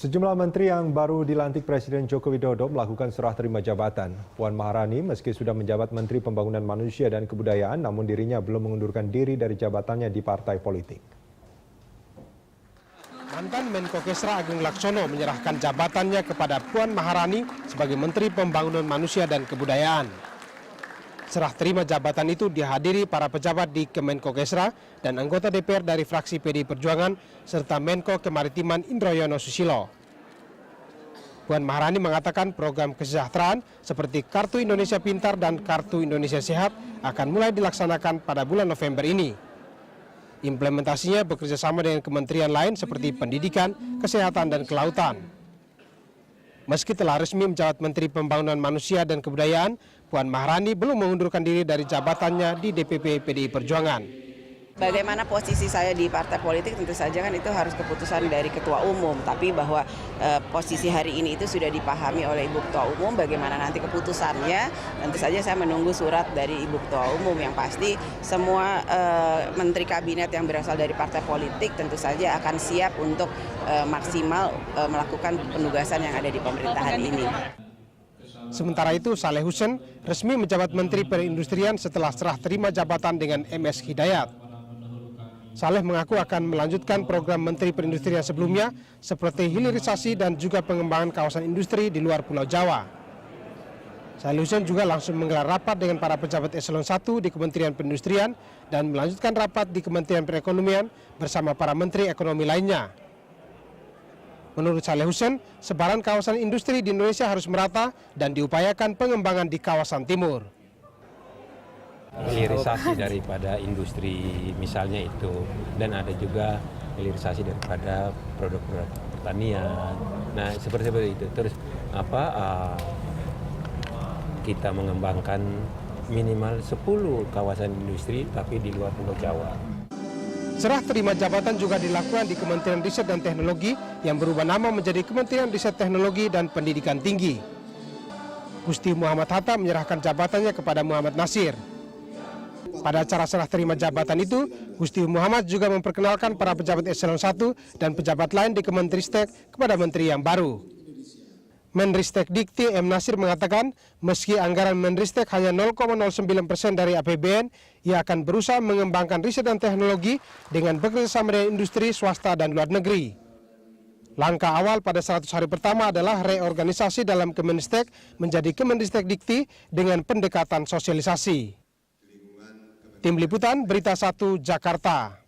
Sejumlah menteri yang baru dilantik Presiden Joko Widodo melakukan serah terima jabatan. Puan Maharani meski sudah menjabat Menteri Pembangunan Manusia dan Kebudayaan, namun dirinya belum mengundurkan diri dari jabatannya di partai politik. Mantan Menko Kesra Agung Laksono menyerahkan jabatannya kepada Puan Maharani sebagai Menteri Pembangunan Manusia dan Kebudayaan. Serah terima jabatan itu dihadiri para pejabat di Kemenko Kesra dan anggota DPR dari fraksi PDI Perjuangan serta Menko Kemaritiman Indroyono Susilo. Puan Maharani mengatakan program kesejahteraan seperti Kartu Indonesia Pintar dan Kartu Indonesia Sehat akan mulai dilaksanakan pada bulan November ini. Implementasinya bekerja sama dengan kementerian lain seperti pendidikan, kesehatan, dan kelautan. Meski telah resmi menjabat Menteri Pembangunan Manusia dan Kebudayaan, Puan Maharani belum mengundurkan diri dari jabatannya di DPP PDI Perjuangan. Bagaimana posisi saya di partai politik tentu saja kan itu harus keputusan dari Ketua Umum. Tapi bahwa posisi hari ini itu sudah dipahami oleh Ibu Ketua Umum, bagaimana nanti keputusannya, tentu saja saya menunggu surat dari Ibu Ketua Umum. Yang pasti semua menteri kabinet yang berasal dari partai politik tentu saja akan siap untuk maksimal melakukan penugasan yang ada di pemerintahan ini. Sementara itu, Saleh Husein resmi menjabat Menteri Perindustrian setelah serah terima jabatan dengan MS Hidayat. Saleh mengaku akan melanjutkan program Menteri Perindustrian sebelumnya seperti hilirisasi dan juga pengembangan kawasan industri di luar Pulau Jawa. Saleh Husein juga langsung menggelar rapat dengan para pejabat eselon 1 di Kementerian Perindustrian dan melanjutkan rapat di Kementerian Perekonomian bersama para menteri ekonomi lainnya. Menurut Saleh Husein, sebaran kawasan industri di Indonesia harus merata dan diupayakan pengembangan di kawasan timur. Hilirisasi daripada industri misalnya itu, dan ada juga hilirisasi daripada produk-produk pertanian. Nah seperti itu. Terus kita mengembangkan minimal 10 kawasan industri tapi di luar Pulau Jawa. Serah terima jabatan juga dilakukan di Kementerian Riset dan Teknologi yang berubah nama menjadi Kementerian Riset Teknologi dan Pendidikan Tinggi. Gusti Muhammad Hatta menyerahkan jabatannya kepada Muhammad Nasir. Pada acara serah terima jabatan itu, Gusti Muhammad juga memperkenalkan para pejabat eselon 1 dan pejabat lain di Kemenristek kepada menteri yang baru. Menristek Dikti M. Nasir mengatakan, meski anggaran Menristek hanya 0,09% dari APBN, ia akan berusaha mengembangkan riset dan teknologi dengan bekerjasama dengan industri, swasta, dan luar negeri. Langkah awal pada 100 hari pertama adalah reorganisasi dalam Kemenristek menjadi Kemenristek Dikti dengan pendekatan sosialisasi. Tim Liputan Berita 1 Jakarta.